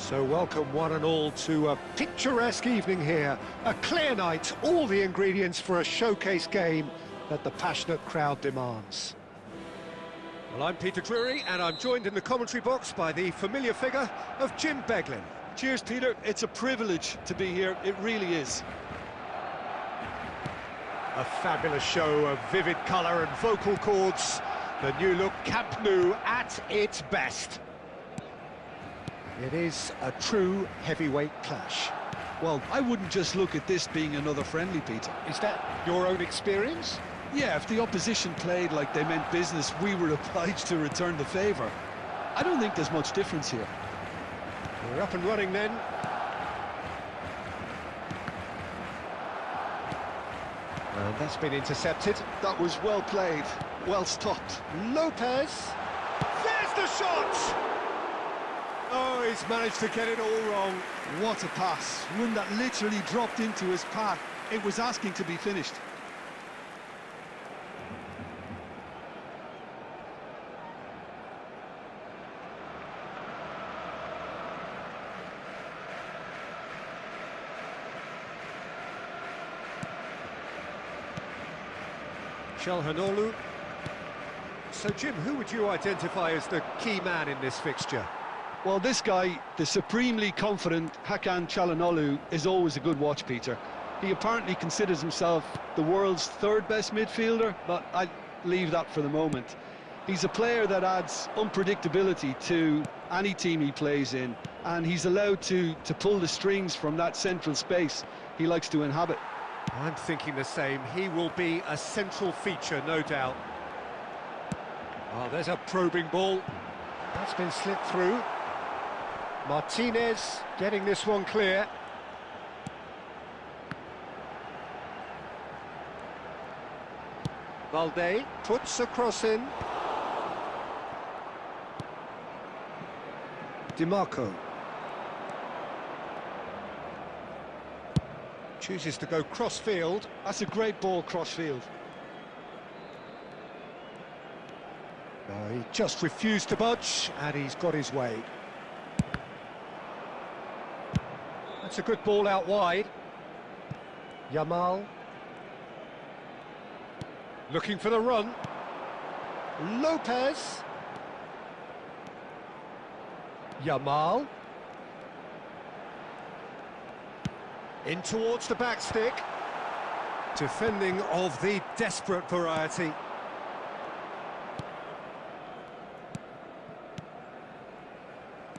So welcome one and all to a picturesque evening here. A clear night, all the ingredients for a showcase game that the passionate crowd demands. Well, I'm Peter Drury, and I'm joined in the commentary box by the familiar figure of Jim Beglin. Cheers, Peter. It's a privilege to be here. It really is. A fabulous show of vivid colour and vocal cords. The new look Camp Nou at its best. It is a true heavyweight clash. Well, I wouldn't just look at this being another friendly, Peter. Is that your own experience? Yeah, if the opposition played like they meant business, we were obliged to return the favour. I don't think there's much difference here. We're up and running then. And that's been intercepted. That was well played, well stopped. Lopez. There's the shot! Oh, he's managed to get it all wrong. What a pass. One that literally dropped into his path. It was asking to be finished. Çalhanoğlu. So, Jim, who would you identify as the key man in this fixture? Well, this guy, the supremely confident Hakan Çalhanoğlu, is always a good watch, Peter. He apparently considers himself the world's third best midfielder, but I'll leave that for the moment. He's a player that adds unpredictability to any team he plays in, and he's allowed to pull the strings from that central space he likes to inhabit. I'm thinking the same. He will be a central feature, no doubt. Oh, there's a probing ball. That's been slipped through. Martinez getting this one clear. Valde puts a cross in. DiMarco. Chooses to go cross-field. That's a great ball cross-field. No, he just refused to budge, and he's got his way. That's a good ball out wide. Yamal. Looking for the run. Lopez. Yamal. In towards the back stick. Defending of the desperate variety.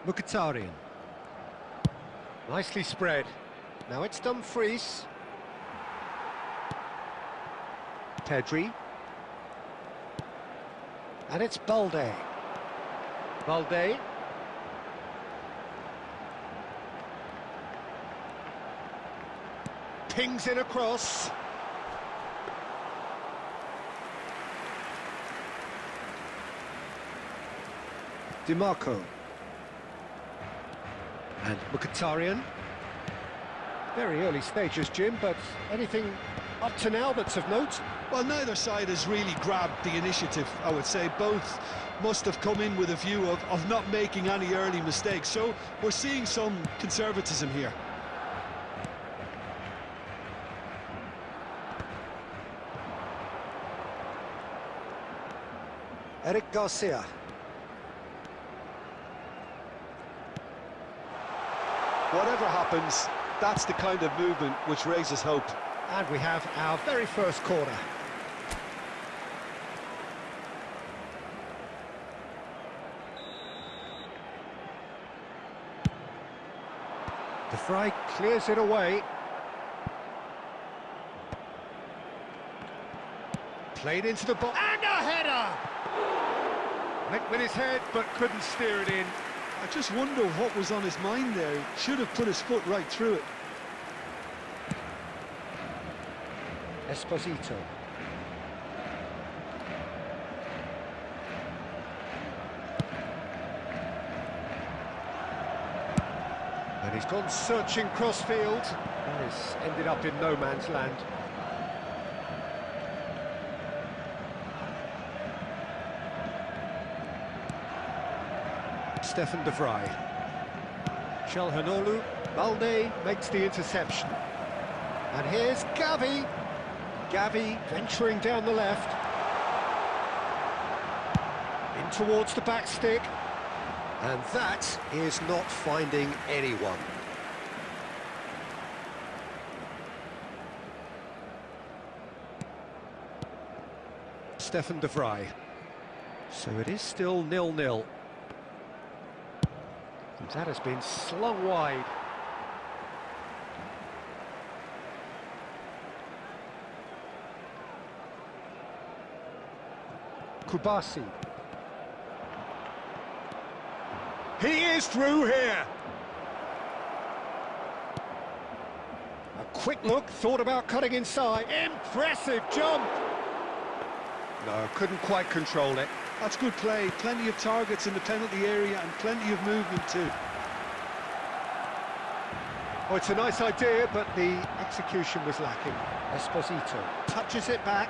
Mkhitaryan. Nicely spread. Now it's Dumfries. Pedri. And it's Balde. Balde. Pings in across. DiMarco. And Mkhitaryan. Very early stages, Jim, but anything up to now that's of note? Well, neither side has really grabbed the initiative, I would say. Both must have come in with a view of not making any early mistakes. So we're seeing some conservatism here. Eric Garcia. Whatever happens, that's the kind of movement which raises hope. And we have our very first corner. De Vrij clears it away. Played into the box. And a header! Went with his head, but couldn't steer it in. I just wonder what was on his mind there. He should have put his foot right through it. Esposito. And he's gone searching crossfield. And it's ended up in no man's land. Stefan de Vrij. Calhanoglu, Balde makes the interception. And here's Gavi. Gavi venturing down the left. In towards the back stick. And that is not finding anyone. Stefan de Vrij. So it is still 0-0. And that has been slung wide. Kubasi. He is through here. A quick look, thought about cutting inside. Impressive jump. No, couldn't quite control it. That's good play. Plenty of targets in the penalty area and plenty of movement too. Oh, it's a nice idea, but the execution was lacking. Esposito touches it back.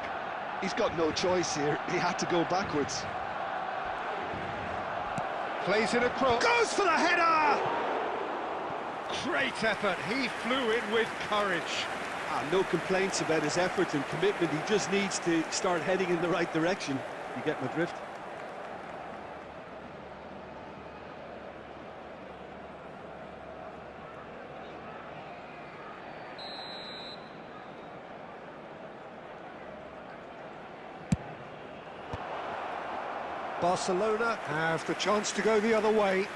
He's got no choice here. He had to go backwards. Plays it across. Goes for the header! Great effort. He flew in with courage. No complaints about his effort and commitment. He just needs to start heading in the right direction. You get my drift? Barcelona have the chance to go the other way.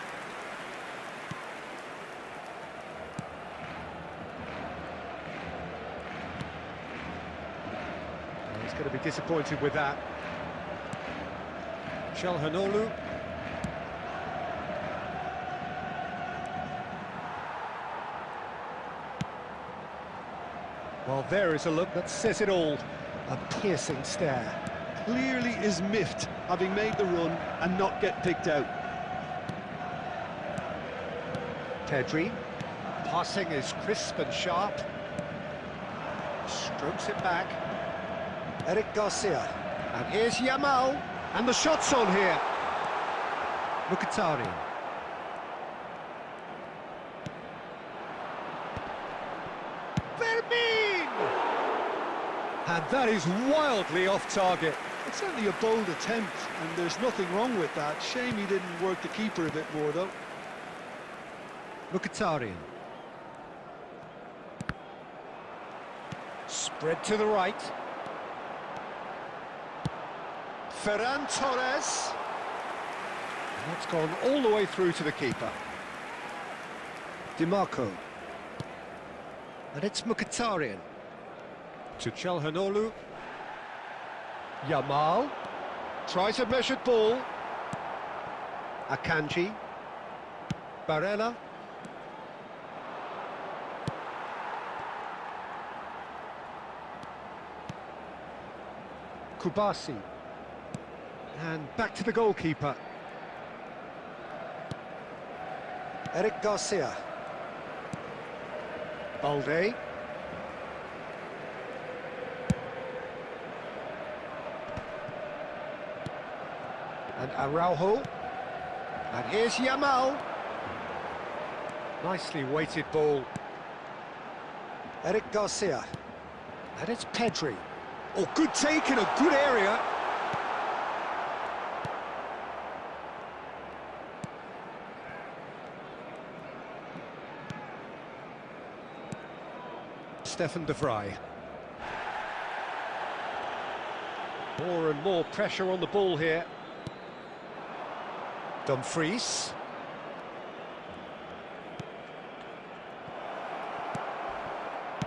He's going to be disappointed with that. Calhanoglu. Well, there is a look that says it all. A piercing stare. Clearly is miffed, having made the run and not get picked out. Pedri. Passing is crisp and sharp. Strokes it back. Eric Garcia. And here's Yamal. And the shot's on here. Mkhitaryan. Fermin! And that is wildly off target. It's certainly a bold attempt, and there's nothing wrong with that. Shame he didn't work the keeper a bit more, though. Mkhitaryan. Spread to the right. Ferran Torres. And that's gone all the way through to the keeper. Di Marco. And it's Mkhitaryan. To Calhanoglu. Yamal. Tries a measured ball. Akanji. Barella. Kubasi. And back to the goalkeeper. Eric Garcia. Balde. And Araujo. And here's Yamal. Nicely weighted ball. Eric Garcia. And it's Pedri. Oh, good take in a good area. Stefan de Vrij. More and more pressure on the ball here. Dumfries.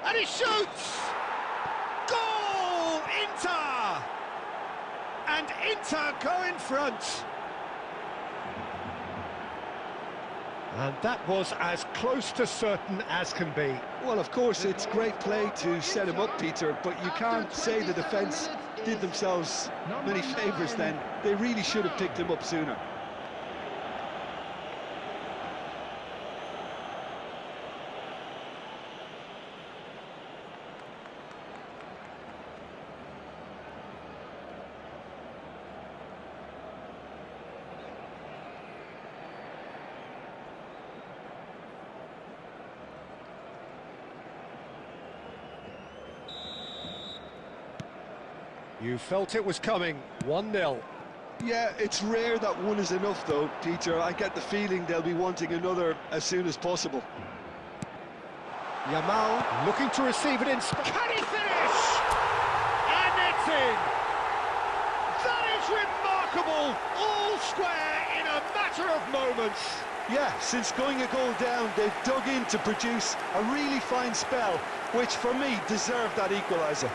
And he shoots! Goal! Inter! And Inter go in front. And that was as close to certain as can be. Well, of course, it's great play to set him up, Peter, but you can't say the defence did themselves many favours then. They really should have picked him up sooner. You felt it was coming. 1-0. Yeah, it's rare that one is enough though, Peter. I get the feeling they'll be wanting another as soon as possible. Yamal looking to receive it in... Can he finish? And it's in! That is remarkable! All square in a matter of moments. Yeah, since going a goal down, they've dug in to produce a really fine spell, which for me deserved that equaliser.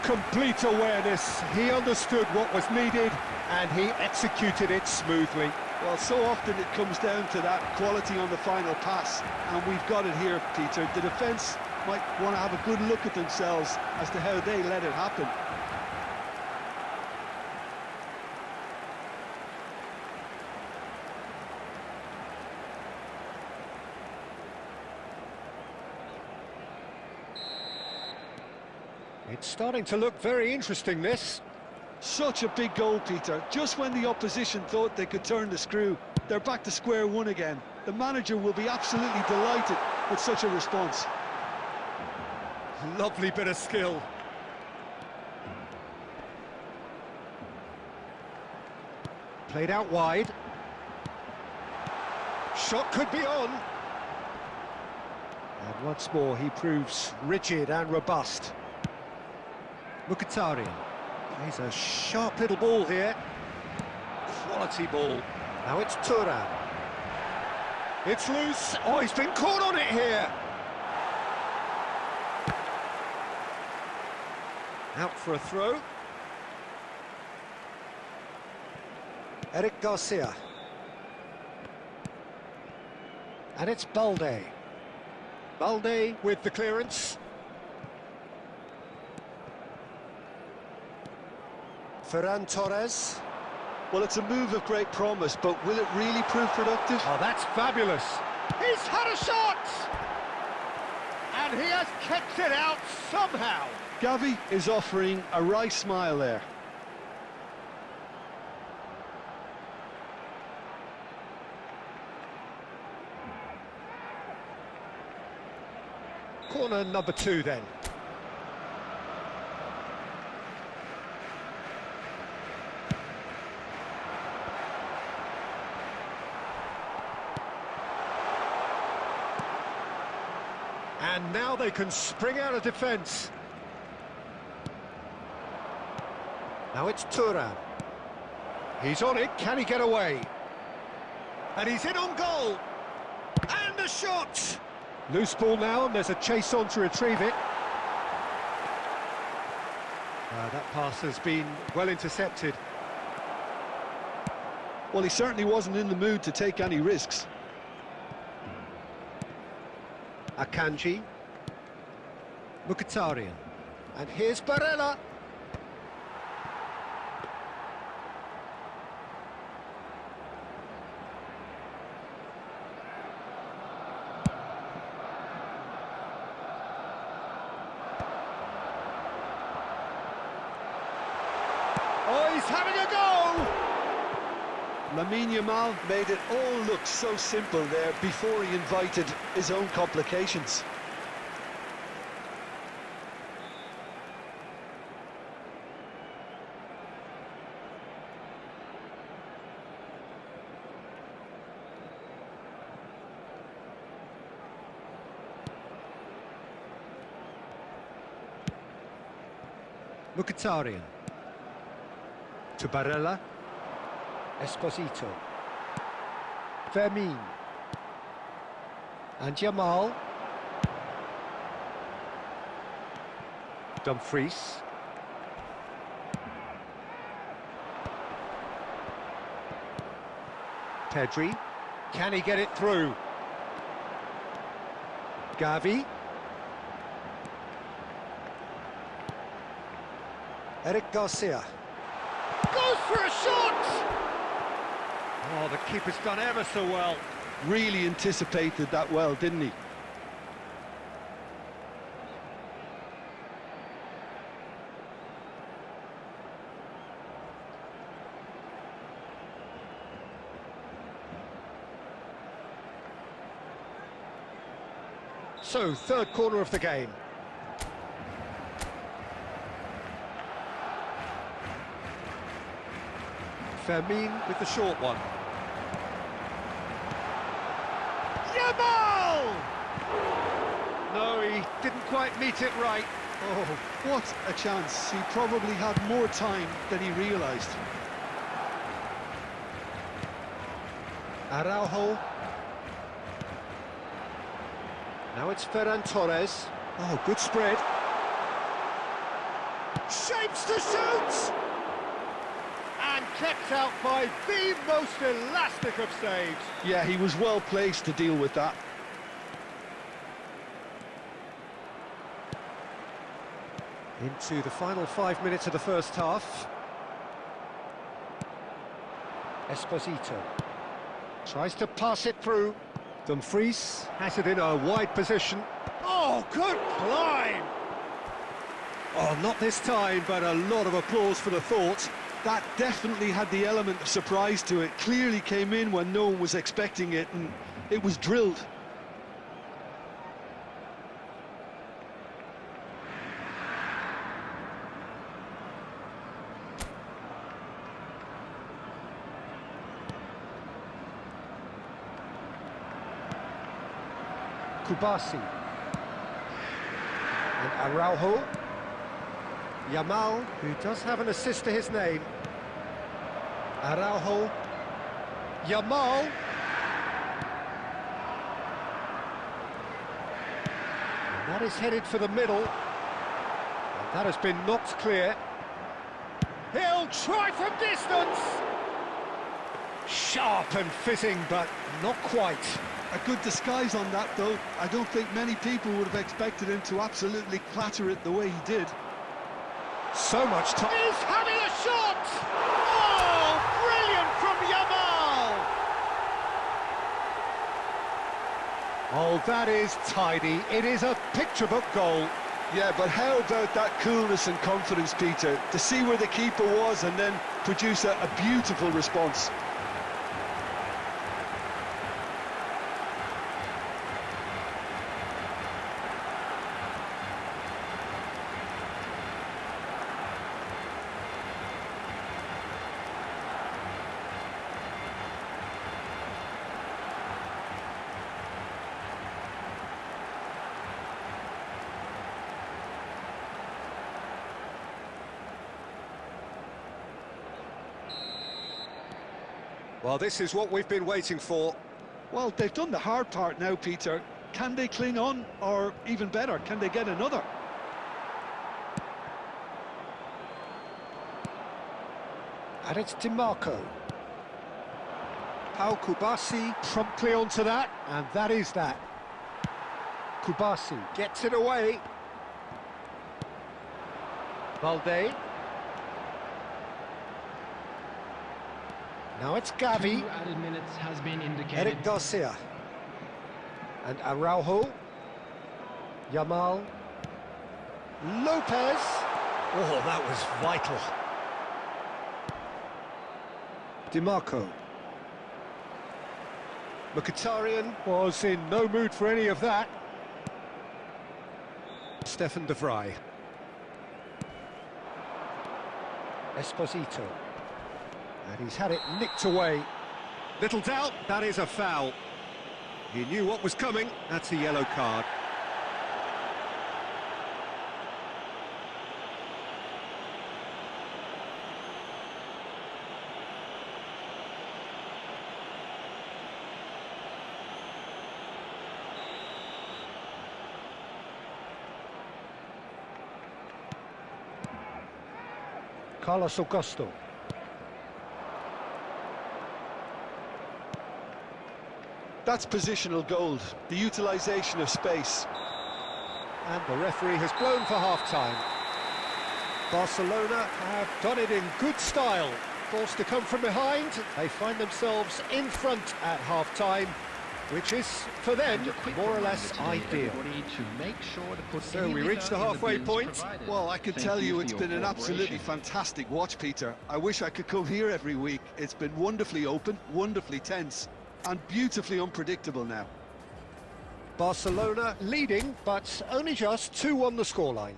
Complete awareness. He understood what was needed and he executed it smoothly. Well, so often it comes down to that quality on the final pass, and we've got it here, Peter. The defence might want to have a good look at themselves as to how they let it happen. It's starting to look very interesting, this. Such a big goal, Peter. Just when the opposition thought they could turn the screw, they're back to square one again. The manager will be absolutely delighted with such a response. Lovely bit of skill. Played out wide. Shot could be on. And once more he proves rigid and robust. Mkhitaryan. He's a sharp little ball here. Quality ball. Now it's Thuram. It's loose. Oh, he's been caught on it here. Out for a throw. Eric Garcia. And it's Balde. Balde with the clearance. Ferran Torres. Well, it's a move of great promise, but will it really prove productive? Oh, that's fabulous. He's had a shot! And he has kept it out somehow. Gavi is offering a wry smile there. Corner number 2 then. And now they can spring out of defence. Now it's Thuram. He's on it, can he get away? And he's in on goal. And a shot! Loose ball now, and there's a chase on to retrieve it. That pass has been well intercepted. Well, he certainly wasn't in the mood to take any risks. Akanji. Mkhitaryan. And here's Barella. Oh, he's having a go! Lamine Yamal made it all look so simple there before he invited his own complications. Mkhitaryan. To Barella. Esposito. Fermin. And Yamal. Dumfries. Pedri. Can he get it through? Gavi. Eric Garcia. Goes for a shot! Oh, the keeper's done ever so well. Really anticipated that well, didn't he? So, third corner of the game. Fermin with the short one. Yamal! No, he didn't quite meet it right. Oh, what a chance. He probably had more time than he realised. Araujo. Now it's Ferran Torres. Oh, good spread. Shapes to shoot! And kept out by the most elastic of saves. Yeah, he was well placed to deal with that. Into the final 5 minutes of the first half. Esposito tries to pass it through. Dumfries has it in a wide position. Oh, good climb! Oh, not this time, but a lot of applause for the thought. That definitely had the element of surprise to it. Clearly came in when no one was expecting it, and it was drilled. Kubasi. And Araujo. Yamal, who does have an assist to his name. Araujo. Yamal. And that is headed for the middle. And that has been knocked clear. He'll try from distance. Sharp and fitting, but not quite. A good disguise on that, though. I don't think many people would have expected him to absolutely clatter it the way he did. So much time. He's having a shot! Oh, brilliant from Yamal! Oh, that is tidy. It is a picture-book goal. Yeah, but how about that coolness and confidence, Peter? To see where the keeper was and then produce a beautiful response. Well, this is what we've been waiting for. Well, they've done the hard part now, Peter. Can they cling on, or even better, can they get another? And it's DiMarco. Pau Kubasi promptly onto that, and that is that. Kubasi gets it away. Valde. Now it's Gavi. 2 added minutes has been indicated. Eric Garcia. And Araujo. Yamal. Lopez. Oh, that was vital. DiMarco. Mkhitaryan was in no mood for any of that. Stefan de Vrij. Esposito. And he's had it nicked away. Little doubt, that is a foul. He knew what was coming, that's a yellow card. Carlos Augusto. That's positional gold, the utilisation of space. And the referee has blown for half-time. Barcelona have done it in good style. Forced to come from behind, they find themselves in front at half-time, which is, for them, more or less ideal. So we reach the halfway point. Well, I can tell you it's been an absolutely fantastic watch, Peter. I wish I could come here every week. It's been wonderfully open, wonderfully tense, and beautifully unpredictable now. Barcelona leading, but only just 2 on the scoreline.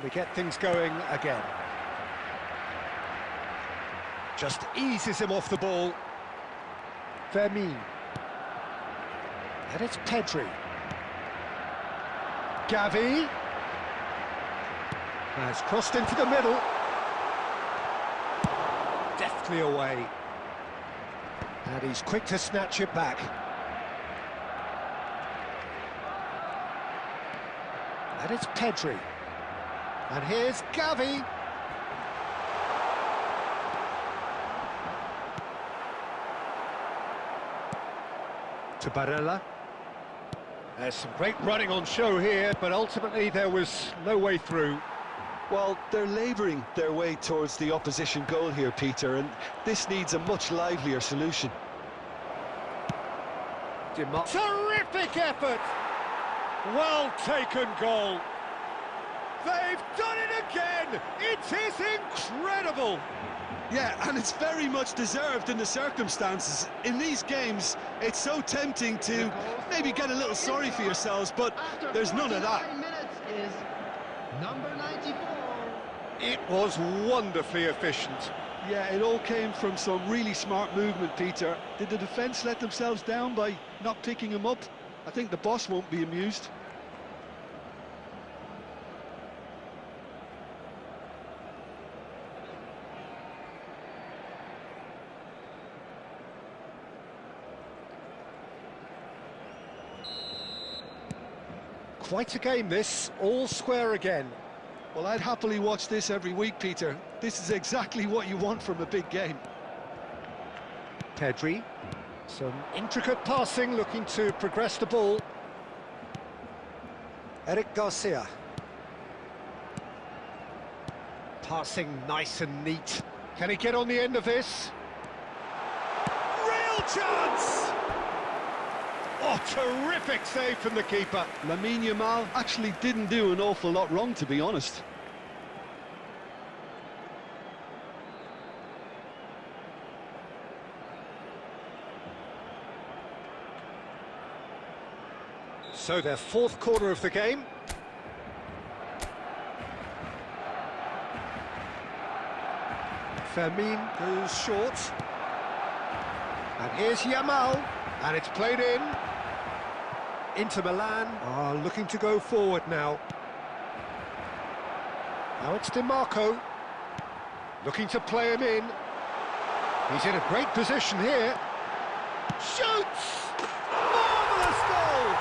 We get things going again. Just eases him off the ball. Vermin. And it's Pedri. Gavi. Has crossed into the middle. Deftly away. And he's quick to snatch it back. And it's Pedri. And here's Gavi. To Barella. There's some great running on show here, but ultimately there was no way through. Well, they're labouring their way towards the opposition goal here, Peter, and this needs a much livelier solution. Terrific effort! Well taken goal. They've done it again! It is incredible! Yeah, and it's very much deserved in the circumstances. In these games, it's so tempting to maybe get a little sorry for yourselves, but there's none of that. Minutes is number 94. It was wonderfully efficient. Yeah, it all came from some really smart movement, Peter. Did the defence let themselves down by not picking him up? I think the boss won't be amused. Quite a game this, all square again. Well, I'd happily watch this every week, Peter. This is exactly what you want from a big game. Pedri, some intricate passing, looking to progress the ball. Eric Garcia. Passing nice and neat. Can he get on the end of this? Real chance! Oh, terrific save from the keeper. Lamine Yamal actually didn't do an awful lot wrong, to be honest. So their fourth quarter of the game. Fermin goes short. And here's Yamal. And it's played in. Inter Milan are looking to go forward now. Now it's DiMarco. Looking to play him in. He's in a great position here. Shoots! Marvellous goal!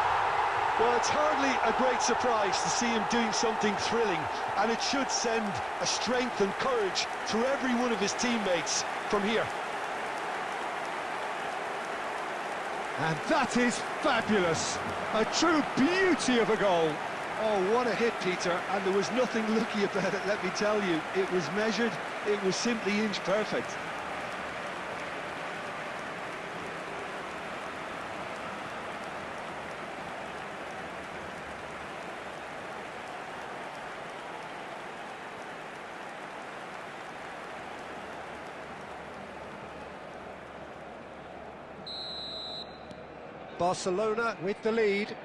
Well, it's hardly a great surprise to see him doing something thrilling, and it should send a strength and courage through every one of his teammates from here. And that is fabulous. A true beauty of a goal. Oh, what a hit, Peter, and there was nothing lucky about it, let me tell you. It was measured, it was simply inch perfect. Barcelona with the lead.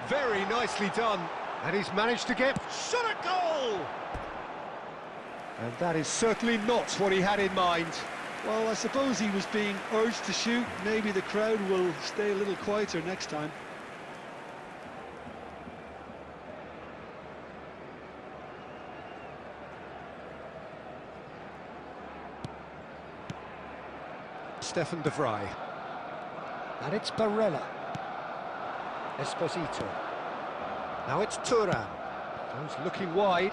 Very nicely done. And he's managed to get shot at goal! And that is certainly not what he had in mind. Well, I suppose he was being urged to shoot. Maybe the crowd will stay a little quieter next time. Stefan de Vrij. And it's Barella. Esposito. Now it's Thuram. Goes looking wide.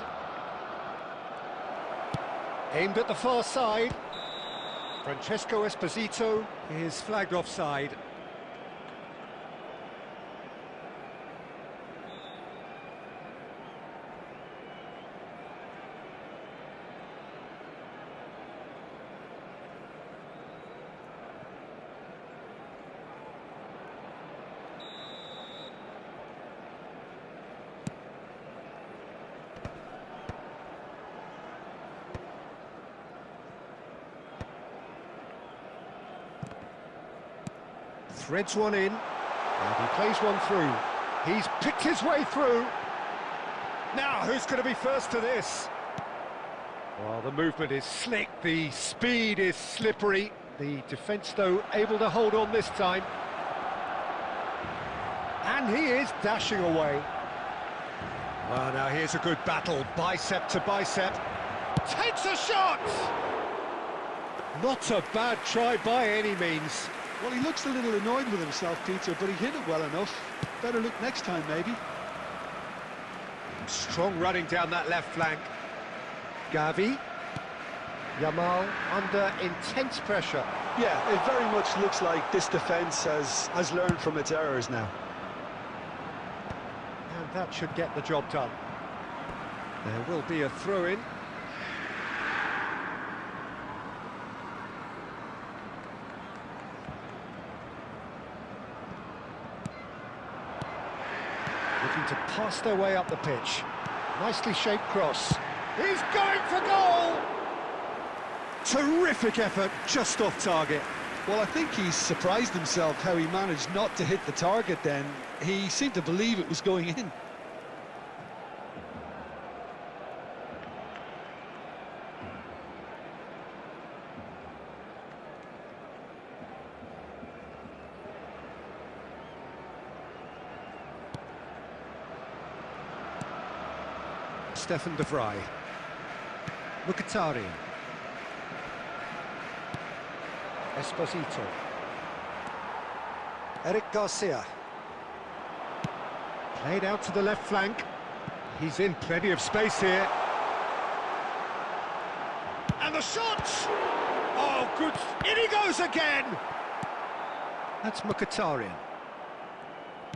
Aimed at the far side. Francesco Esposito is flagged offside. threads one in, and he plays one through. He's picked his way through. Now, who's going to be first to this? Well, the movement is slick, the speed is slippery. The defence, though, able to hold on this time. And he is dashing away. Well, now here's a good battle, bicep to bicep. Takes a shot! Not a bad try by any means. Well, he looks a little annoyed with himself, Peter, but he hit it well enough. Better look next time, maybe. Strong running down that left flank. Gavi. Yamal under intense pressure. Yeah, it very much looks like this defence has learned from its errors now. And that should get the job done. There will be a throw-in. Looking to pass their way up the pitch. Nicely shaped cross. He's going for goal! Terrific effort, just off target. Well, I think he's surprised himself how he managed not to hit the target then. He seemed to believe it was going in. Stefan de Vrij. Mkhitaryan. Esposito. Eric Garcia. Played out to the left flank. He's in plenty of space here. And the shot! Oh, good. In he goes again! That's Mkhitaryan.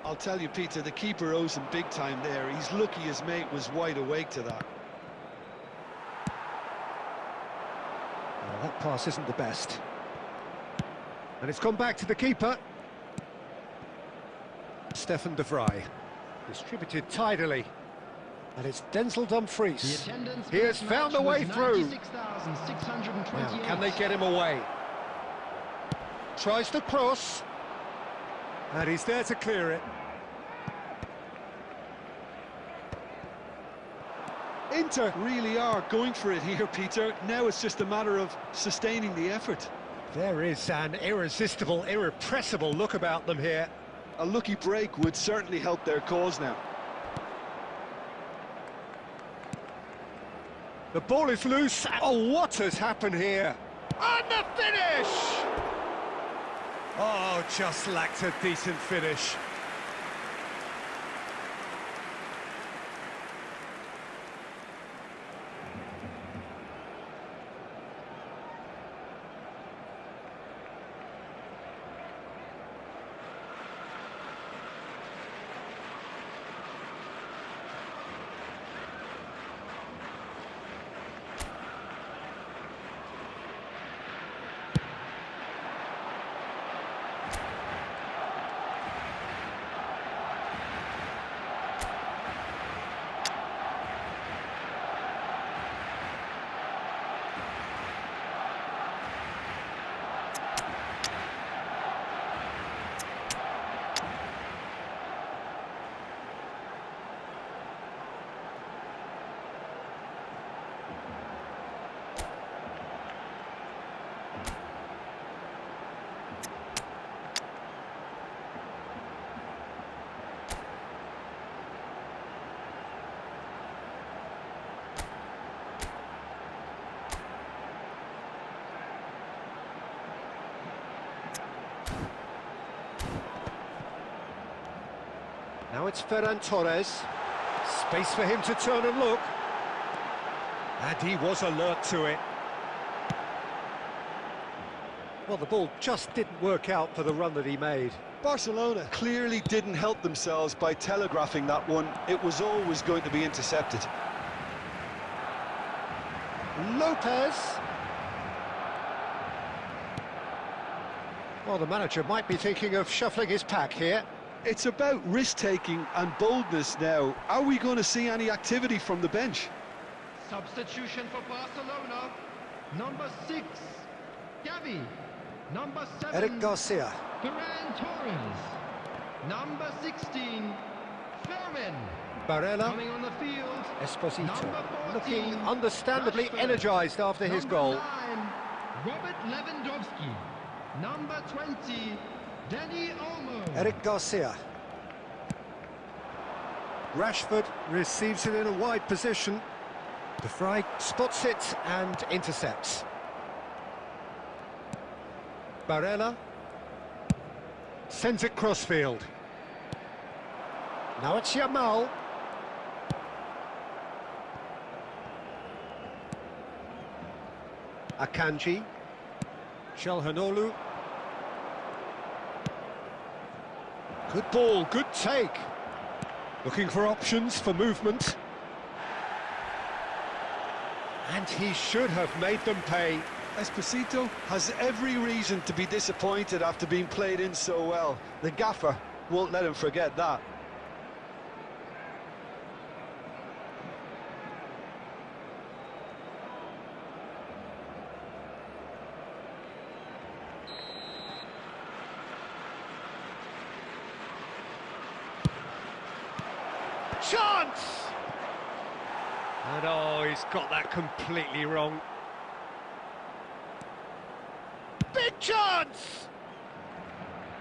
I'll tell you, Peter, the keeper owes him big time there. He's lucky his mate was wide awake to that. Well, that pass isn't the best. And it's gone back to the keeper. Stefan de Vrij. Distributed tidily. And it's Denzel Dumfries. He has found a way through. Now, can they get him away? Tries to cross. And he's there to clear it. Inter really are going for it here, Peter. Now it's just a matter of sustaining the effort. There is an irresistible, irrepressible look about them here. A lucky break would certainly help their cause now. The ball is loose. Oh, what has happened here? And the finish! Oh, just lacked a decent finish. Now it's Ferran Torres. Space for him to turn and look. And he was alert to it. Well, the ball just didn't work out for the run that he made. Barcelona clearly didn't help themselves by telegraphing that one. It was always going to be intercepted. Lopez. Well, the manager might be thinking of shuffling his pack here. It's about risk-taking and boldness now. Are we going to see any activity from the bench? Substitution for Barcelona. Number 6, Gavi. Number 7, Eric Garcia. Ferran Torres. Number 16, Fermin. Barella, Coming on the field. Esposito, Number 14, looking understandably Rashford. energised after his Number goal. 9, Robert Lewandowski. Number 20, Danny Olmo. Eric Garcia. Rashford receives it in a wide position. De Vrij spots it and intercepts. Barella sends it crossfield. Now it's Yamal. Akanji. Çalhanoğlu. Good ball, good take. Looking for options for movement. And he should have made them pay. Esposito has every reason to be disappointed after being played in so well. The gaffer won't let him forget that. Chance! And oh, he's got that completely wrong. Big chance!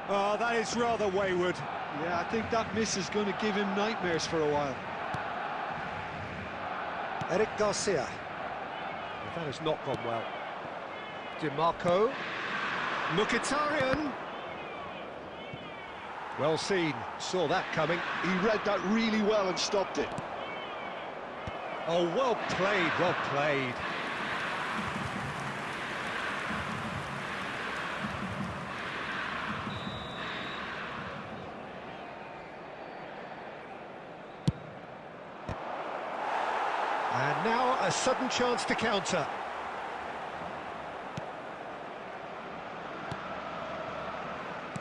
Oh, that is rather wayward. Yeah, I think that miss is going to give him nightmares for a while. Eric Garcia. That has not gone well. DiMarco. Mkhitaryan. Well seen, saw that coming. He read that really well and stopped it. Oh, well played, well played. And now a sudden chance to counter.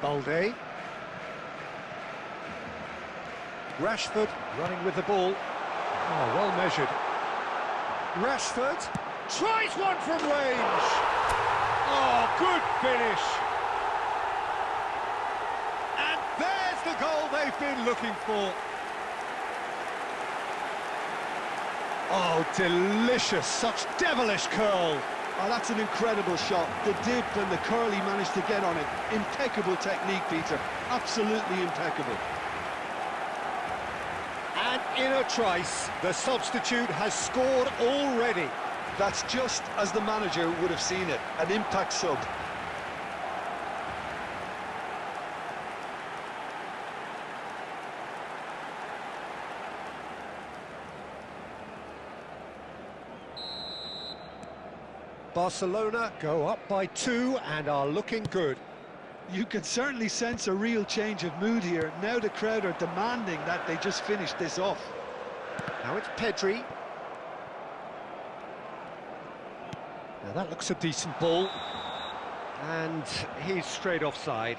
Balde. Rashford running with the ball. Oh, well measured. Rashford tries one from range. Oh, good finish. And there's the goal they've been looking for. Oh, delicious, such devilish curl. Oh, that's an incredible shot. The dip and the curl he managed to get on it. Impeccable technique, Peter. Absolutely impeccable. And in a trice, the substitute has scored already. That's just as the manager would have seen it. An impact sub. Barcelona go up by 2 and are looking good. You can certainly sense a real change of mood here. Now the crowd are demanding that they just finish this off. Now it's Pedri. Now that looks a decent ball. And he's straight offside.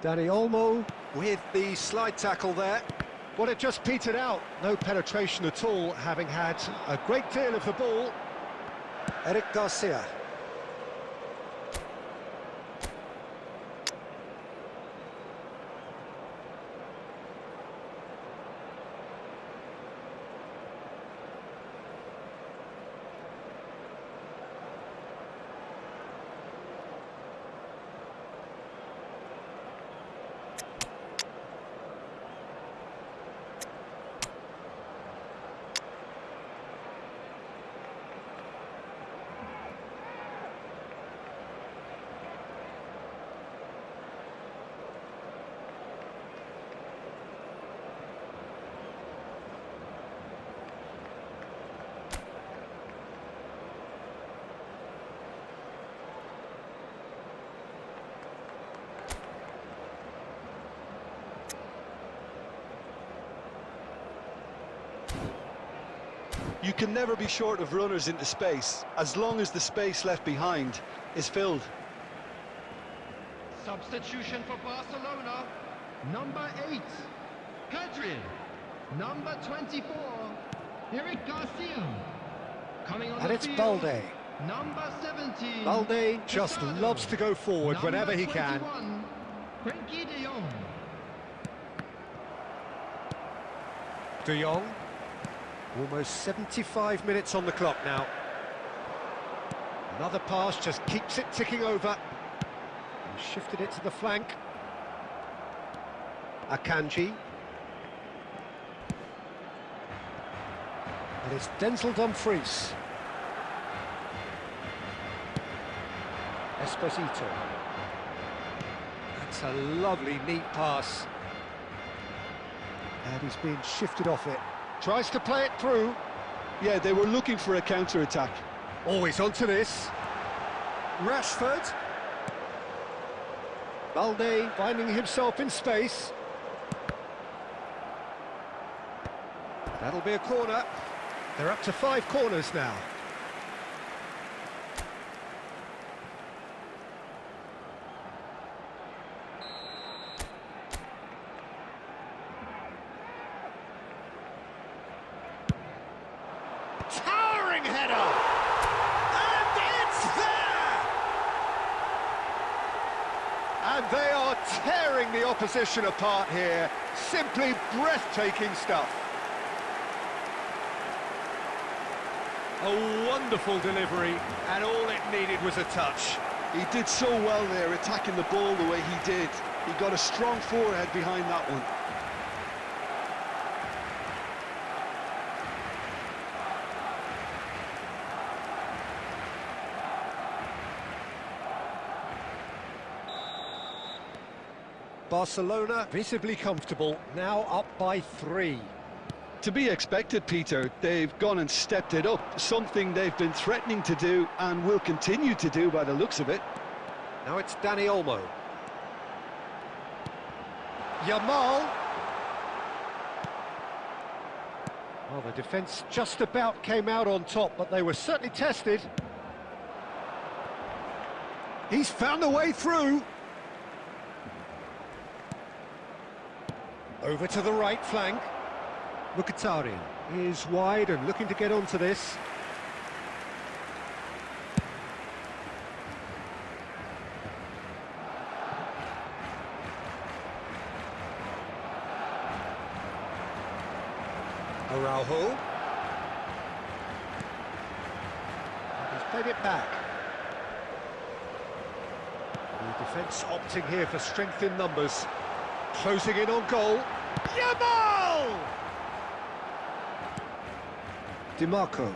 Danny Olmo with the slide tackle there. Well, it just petered out. No penetration at all, having had a great deal of the ball. Eric Garcia. You can never be short of runners into space, as long as the space left behind is filled. Substitution for Barcelona. Number 8, Pedri. Number 24, Eric Garcia. Coming on And the it's field, Balde. number 17. Balde just Casado. loves to go forward Number whenever he can. 21, Frenkie de Jong. De Jong. Almost 75 minutes on the clock now. Another pass just keeps it ticking over. And shifted it to the flank. Akanji. And it's Denzel Dumfries. Esposito. That's a lovely, neat pass. And he's being shifted off it. Tries to play it through. Yeah, they were looking for a counter-attack. Always onto this. Rashford. Balde finding himself in space. That'll be a corner. They're up to 5 corners now. Towering header! And it's there! And they are tearing the opposition apart here. Simply breathtaking stuff. A wonderful delivery, and all it needed was a touch. He did so well there, attacking the ball the way he did. He got a strong forehead behind that one. Barcelona visibly comfortable, now up by 3. To be expected, Peter. They've gone and stepped it up, something they've been threatening to do and will continue to do by the looks of it. Now it's Dani Olmo. Yamal. Well, the defence just about came out on top, but they were certainly tested. He's found a way through. Over to the right flank. Mkhitaryan is wide and looking to get onto this. Araujo. He's played it back. The defence opting here for strength in numbers. Closing in on goal. Yamal! DiMarco.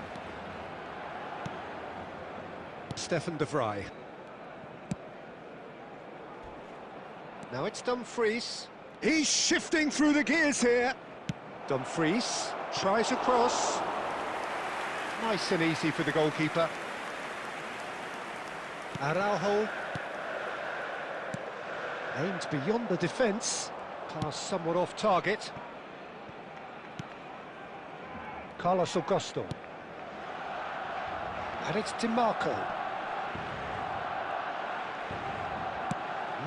Stefan de Vrij. Now it's Dumfries. He's shifting through the gears here. Dumfries tries a cross. Nice and easy for the goalkeeper. Araujo. Aimed beyond the defence. Pass somewhat off target. Carlos Augusto. And it's DiMarco.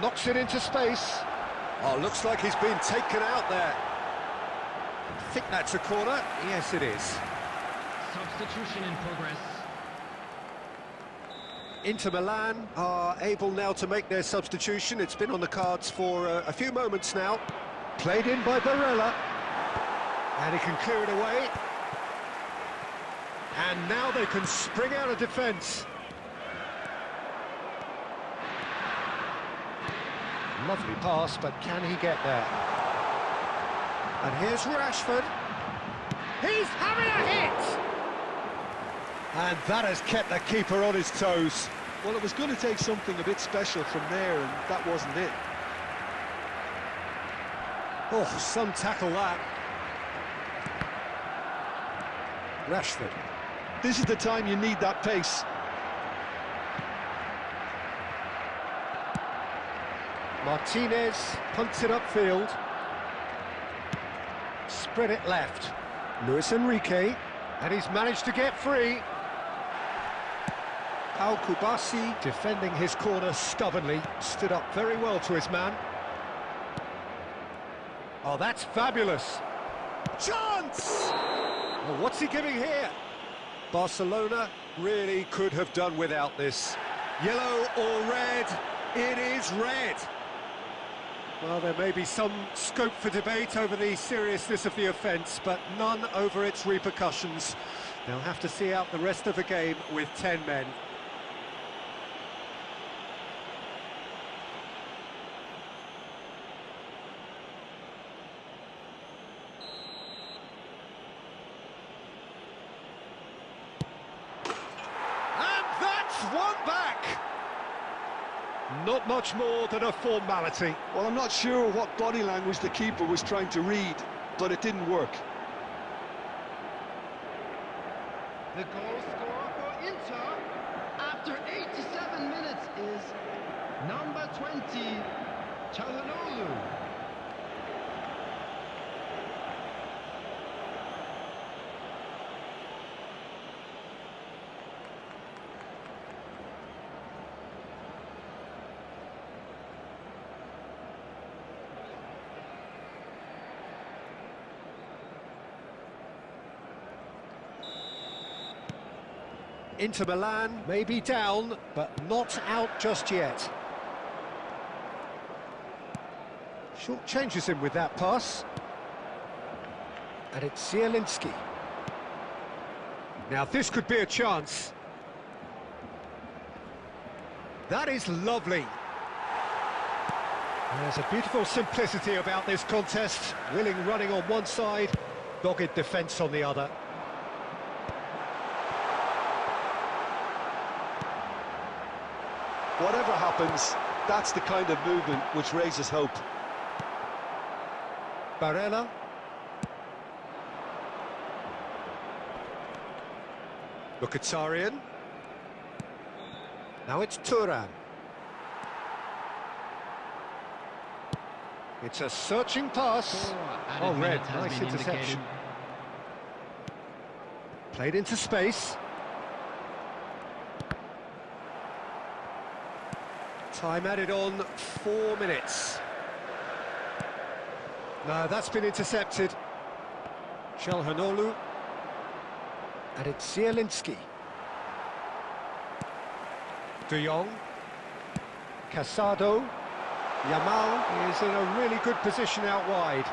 Knocks it into space. Oh, looks like he's been taken out there. I think that's a corner. Yes, it is. Substitution in progress. Inter Milan are able now to make their substitution. It's been on the cards for a few moments now. Played in by Barella. And he can clear it away. And now they can spring out of defence. Lovely pass, but can he get there? And here's Rashford. He's having a hit! And that has kept the keeper on his toes. Well, it was going to take something a bit special from there, and that wasn't it. Oh, some tackle that. Rashford. This is the time you need that pace. Martinez punts it upfield. Spread it left. Luis Enrique. And he's managed to get free. Al Kubasi defending his corner stubbornly, stood up very well to his man. Oh, that's fabulous. Chance! Well, what's he giving here? Barcelona really could have done without this. Yellow or red? It is red. Well, there may be some scope for debate over the seriousness of the offence, but none over its repercussions. They'll have to see out the rest of the game with 10 men. One back! Not much more than a formality. Well, I'm not sure what body language the keeper was trying to read, but it didn't work. The goal scorer for Inter after 87 minutes is number 20, Çalhanoğlu. Inter Milan may be down, but not out just yet. Short changes him with that pass. And it's Zielinski. Now this could be a chance. That is lovely. There's a beautiful simplicity about this contest. Willing running on one side, dogged defence on the other. Whatever happens, that's the kind of movement which raises hope. Barella. Mkhitaryan. Now it's Thuram. It's a searching pass. Oh, red, nice interception. Played into space. Time added on 4 minutes. No, that's been intercepted. Çalhanoğlu. And it's Zielinski. De Jong. Casado. Yamal is in a really good position out wide.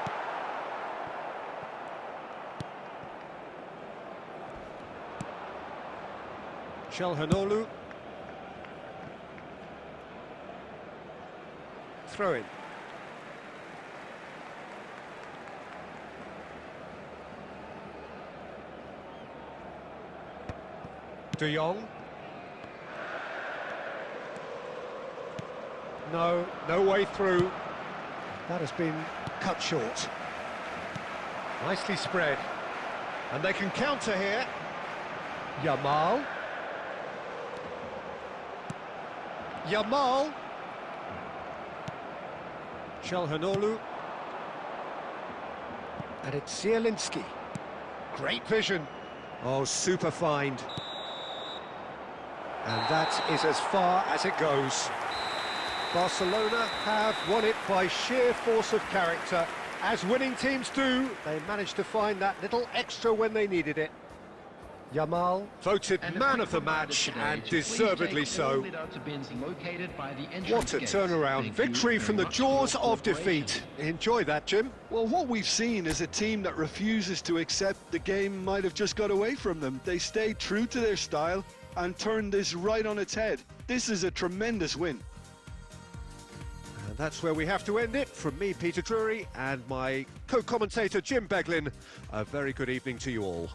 Çalhanoğlu. Throw in. De Jong. No way through. That has been cut short. Nicely spread. And they can counter here. Yamal. Yamal. Çalhanoğlu. And it's Zielinski. Great vision. Oh, super find. And that is as far as it goes. Barcelona have won it by sheer force of character. As winning teams do, they managed to find that little extra when they needed it. Yamal voted man of the match, and deservedly so. What a turnaround. Victory from the jaws of defeat. Enjoy that, Jim. Well, what we've seen is a team that refuses to accept the game might have just got away from them. They stayed true to their style and turned this right on its head. This is a tremendous win. And that's where we have to end it. From me, Peter Drury, and my co-commentator, Jim Beglin. A very good evening to you all.